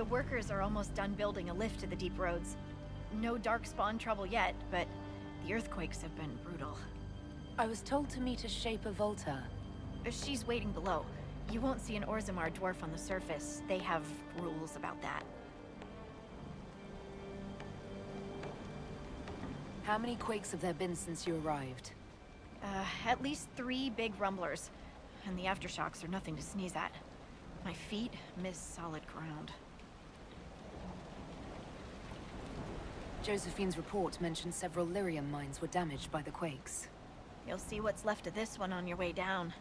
The workers are almost done building a lift to the deep roads. No darkspawn trouble yet, but the earthquakes have been brutal. I was told to meet a Shaper Volta. She's waiting below. You won't see an Orzammar dwarf on the surface. They have rules about that. How many quakes have there been since you arrived? At least 3 big rumblers. And the aftershocks are nothing to sneeze at. My feet miss solid ground. Josephine's report mentioned several lyrium mines were damaged by the quakes. You'll see what's left of this one on your way down.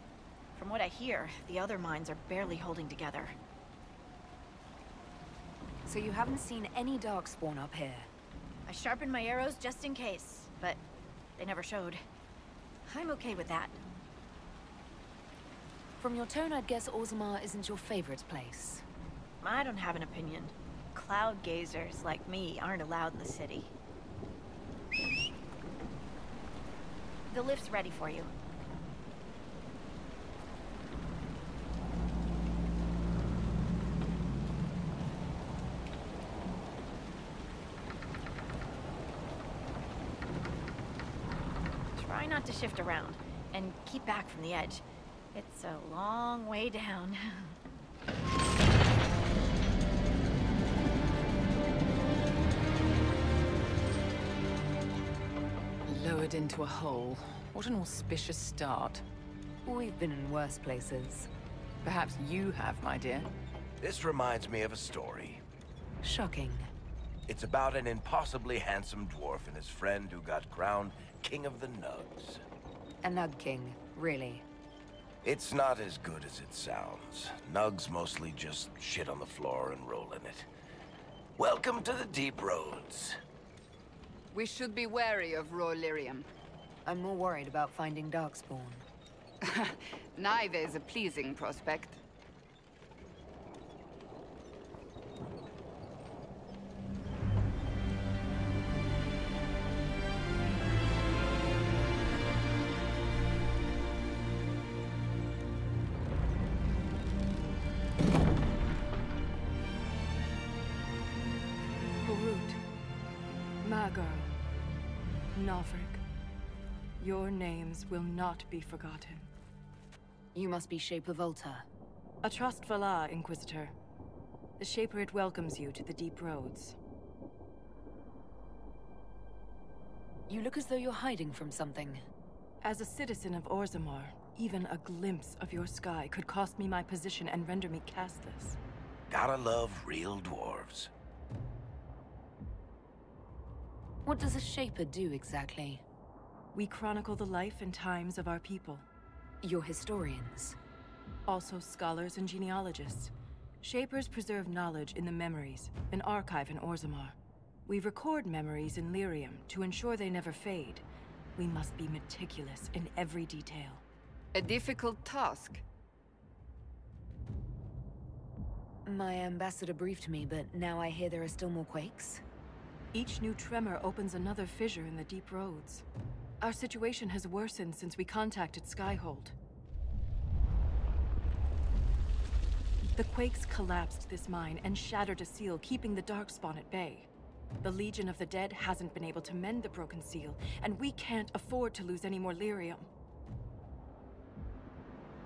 From what I hear, the other mines are barely holding together. So you haven't seen any darkspawn up here? I sharpened my arrows just in case, but they never showed. I'm okay with that. From your tone, I'd guess Orzammar isn't your favorite place. I don't have an opinion. Cloud gazers like me aren't allowed in the city. The lift's ready for you. Try not to shift around, and keep back from the edge. It's a long way down. Lowered into a hole. What an auspicious start. We've been in worse places. Perhaps you have, my dear. This reminds me of a story. Shocking. It's about an impossibly handsome dwarf and his friend who got crowned King of the Nugs. A Nug King, really. It's not as good as it sounds. Nugs mostly just shit on the floor and roll in it. Welcome to the deep roads. We should be wary of raw lyrium. I'm more worried about finding darkspawn. Neither is a pleasing prospect. Nalfric, your names will not be forgotten. You must be Shaper Volta. A trust Vala, Inquisitor. The Shaper it welcomes you to the deep roads. You look as though you're hiding from something. As a citizen of Orzammar, even a glimpse of your sky could cost me my position and render me castless. Gotta love real dwarves. What does a Shaper do exactly? We chronicle the life and times of our people. You're historians. Also scholars and genealogists. Shapers preserve knowledge in the memories, an archive in Orzammar. We record memories in lyrium to ensure they never fade. We must be meticulous in every detail. A difficult task. My ambassador briefed me, but now I hear there are still more quakes. Each new tremor opens another fissure in the deep roads. Our situation has worsened since we contacted Skyhold. The quakes collapsed this mine and shattered a seal, keeping the darkspawn at bay. The Legion of the Dead hasn't been able to mend the broken seal, and we can't afford to lose any more lyrium.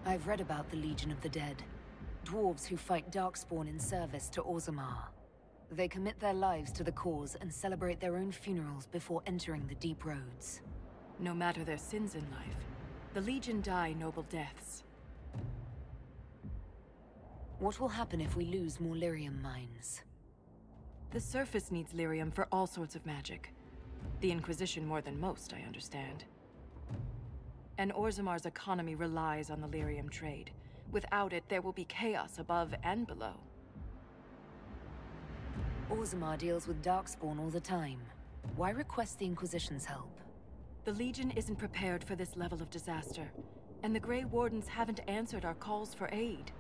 I've read about the Legion of the Dead. Dwarves who fight darkspawn in service to Orzammar. They commit their lives to the cause and celebrate their own funerals before entering the deep roads. No matter their sins in life, the Legion die noble deaths. What will happen if we lose more lyrium mines? The surface needs lyrium for all sorts of magic. The Inquisition more than most, I understand. And Orzammar's economy relies on the lyrium trade. Without it, there will be chaos above and below. Orzammar deals with darkspawn all the time. Why request the Inquisition's help? The Legion isn't prepared for this level of disaster, and the Grey Wardens haven't answered our calls for aid.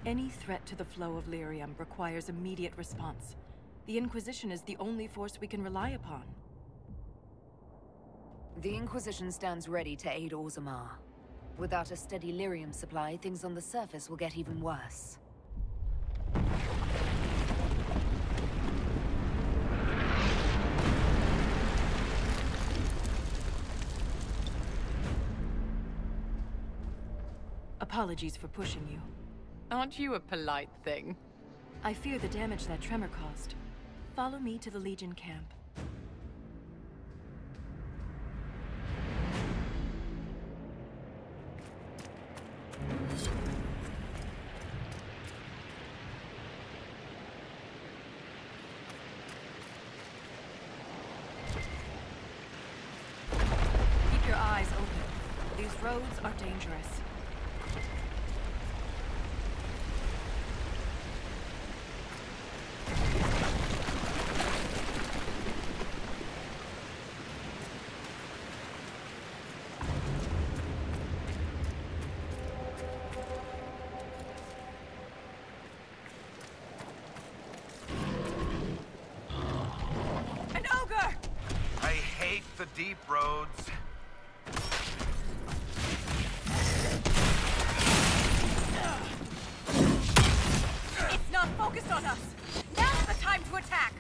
Any threat to the flow of lyrium requires immediate response. The Inquisition is the only force we can rely upon. The Inquisition stands ready to aid Orzammar. Without a steady lyrium supply, things on the surface will get even worse. Apologies for pushing you. Aren't you a polite thing? I fear the damage that tremor caused. Follow me to the Legion camp. Keep your eyes open. These roads are dangerous. The deep roads. It's not focused on us. Now's the time to attack.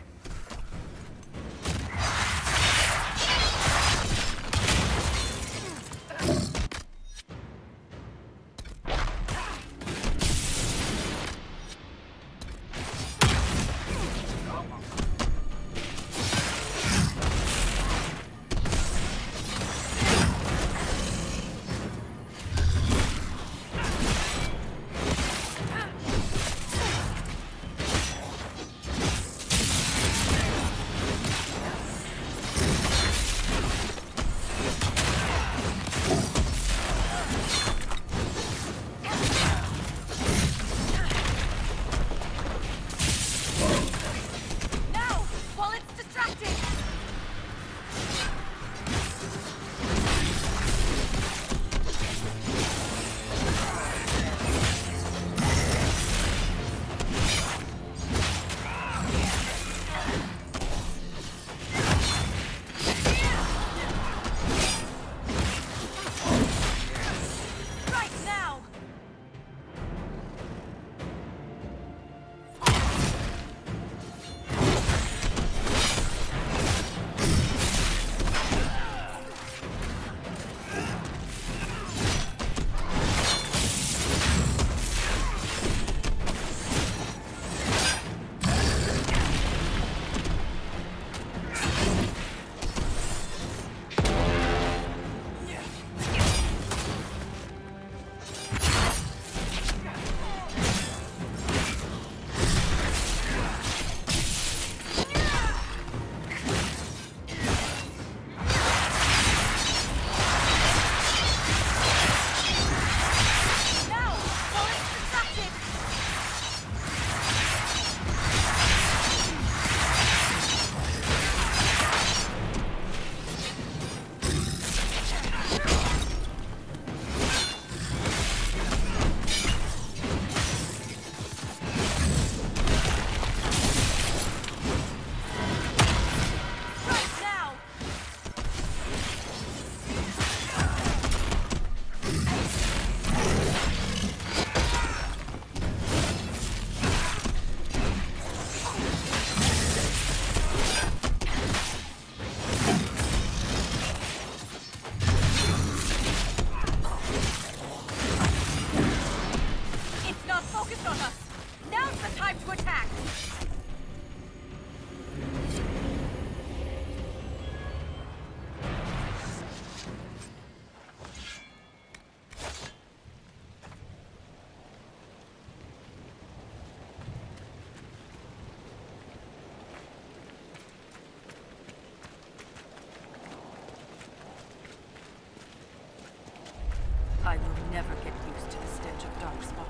I will never get used to the stench of darkspawn.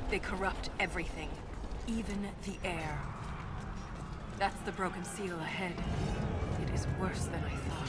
They corrupt everything, even the air. That's the broken seal ahead. It is worse than I thought.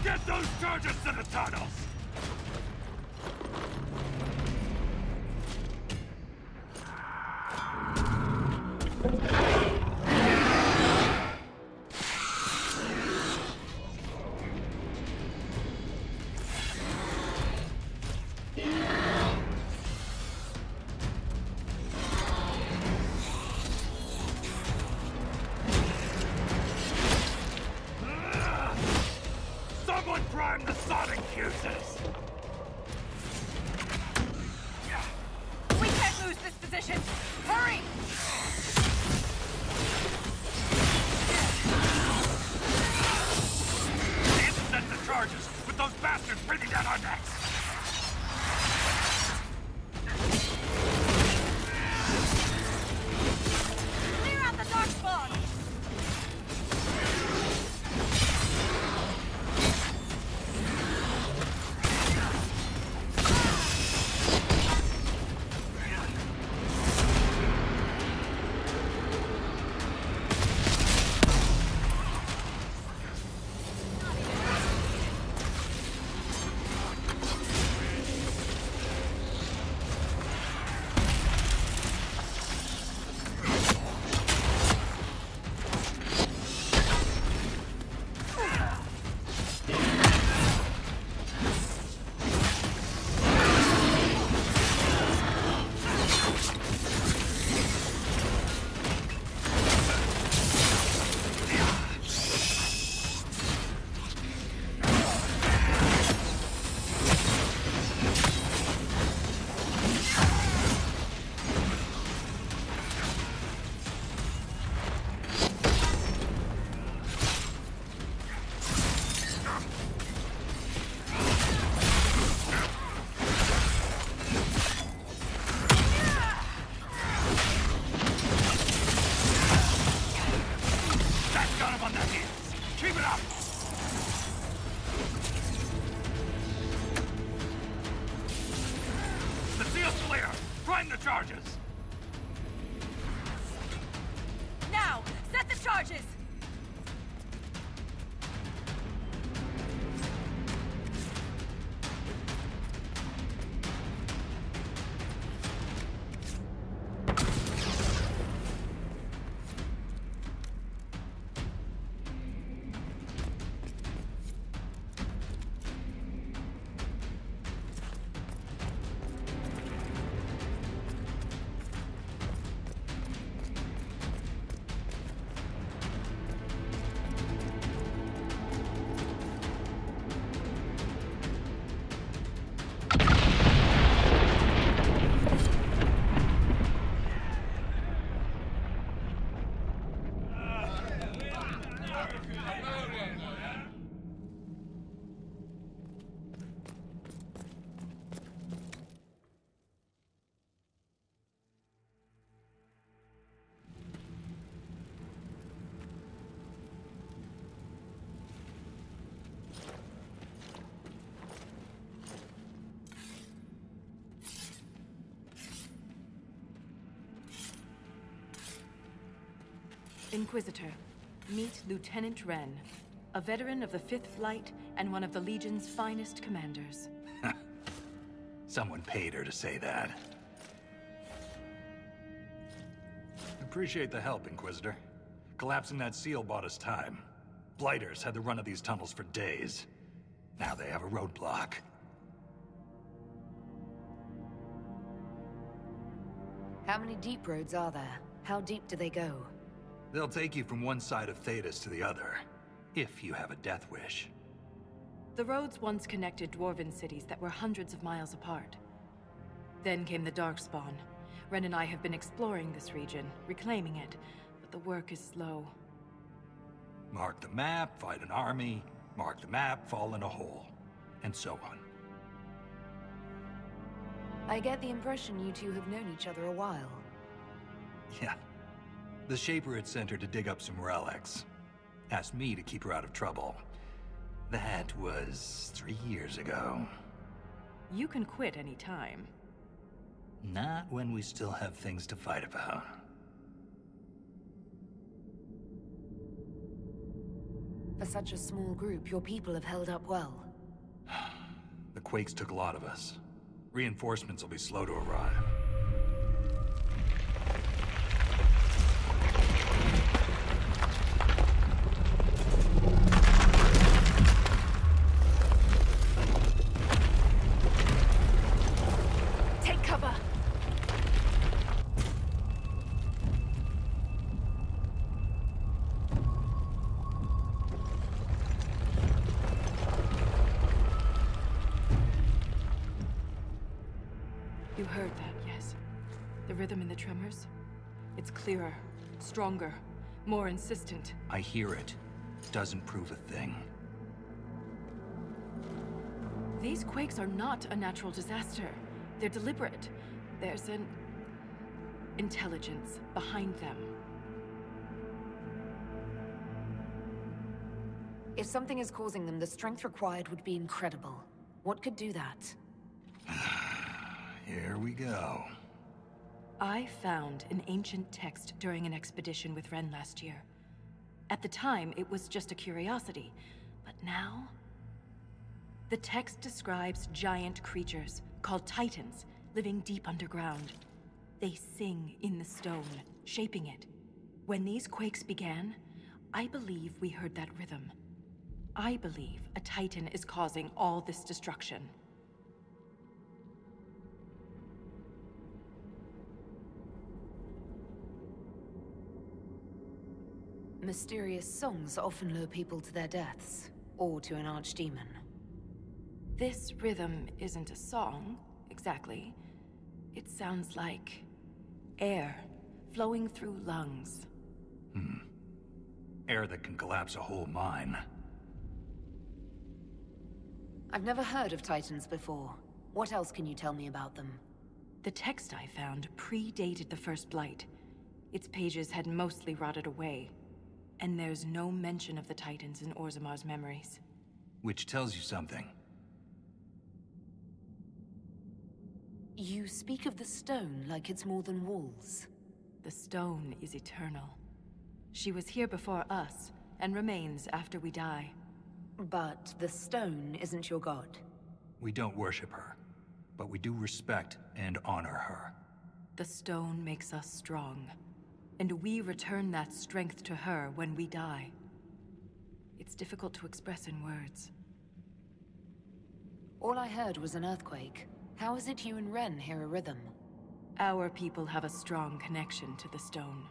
Get those charges to the tunnels! charges! Now! Set the charges! Inquisitor, meet Lieutenant Wren, a veteran of the 5th Flight and one of the Legion's finest commanders. Someone paid her to say that. Appreciate the help, Inquisitor. Collapsing that seal bought us time. Blighters had the run of these tunnels for days. Now they have a roadblock. How many deep roads are there? How deep do they go? They'll take you from one side of Thedas to the other, if you have a death wish. The roads once connected dwarven cities that were hundreds of miles apart. Then came the Darkspawn. Ren and I have been exploring this region, reclaiming it, but the work is slow. Mark the map, fight an army. Mark the map, fall in a hole. And so on. I get the impression you two have known each other a while. Yeah. The Shaper had sent her to dig up some relics. Asked me to keep her out of trouble. That was 3 years ago. You can quit any time. Not when we still have things to fight about. For such a small group, your people have held up well. The quakes took a lot of us. Reinforcements will be slow to arrive. You heard that, yes? The rhythm in the tremors? It's clearer, stronger, more insistent. I hear it. Doesn't prove a thing. These quakes are not a natural disaster. They're deliberate. There's an intelligence behind them. If something is causing them, the strength required would be incredible. What could do that? Here we go. I found an ancient text during an expedition with Ren last year. At the time, it was just a curiosity, but now... The text describes giant creatures, called Titans, living deep underground. They sing in the stone, shaping it. When these quakes began, I believe we heard that rhythm. I believe a Titan is causing all this destruction. Mysterious songs often lure people to their deaths, or to an archdemon. This rhythm isn't a song, exactly. It sounds like air flowing through lungs. Air that can collapse a whole mine. I've never heard of Titans before. What else can you tell me about them? The text I found predated the First Blight. Its pages had mostly rotted away. And there's no mention of the Titans in Orzamar's memories. Which tells you something. You speak of the stone like it's more than walls. The stone is eternal. She was here before us, and remains after we die. But the stone isn't your god. We don't worship her, but we do respect and honor her. The stone makes us strong, and we return that strength to her when we die. It's difficult to express in words. All I heard was an earthquake. How is it you and Ren hear a rhythm? Our people have a strong connection to the stone.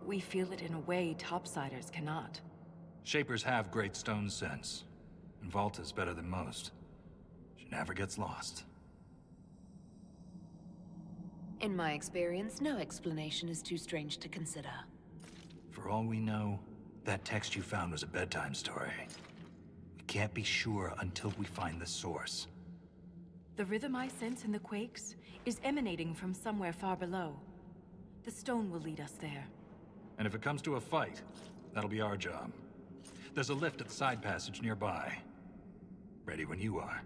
We feel it in a way topsiders cannot. Shapers have great stone sense, and Volta's better than most. She never gets lost. In my experience, no explanation is too strange to consider. For all we know, that text you found was a bedtime story. We can't be sure until we find the source. The rhythm I sense in the quakes is emanating from somewhere far below. The stone will lead us there. And if it comes to a fight, that'll be our job. There's a lift at the side passage nearby. Ready when you are.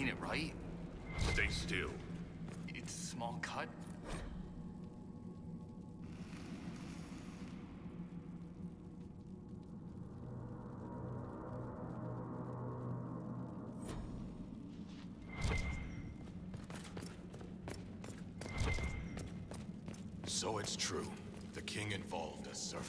Ain't it right? Stay still. It's a small cut. So it's true. The king involved us, sir.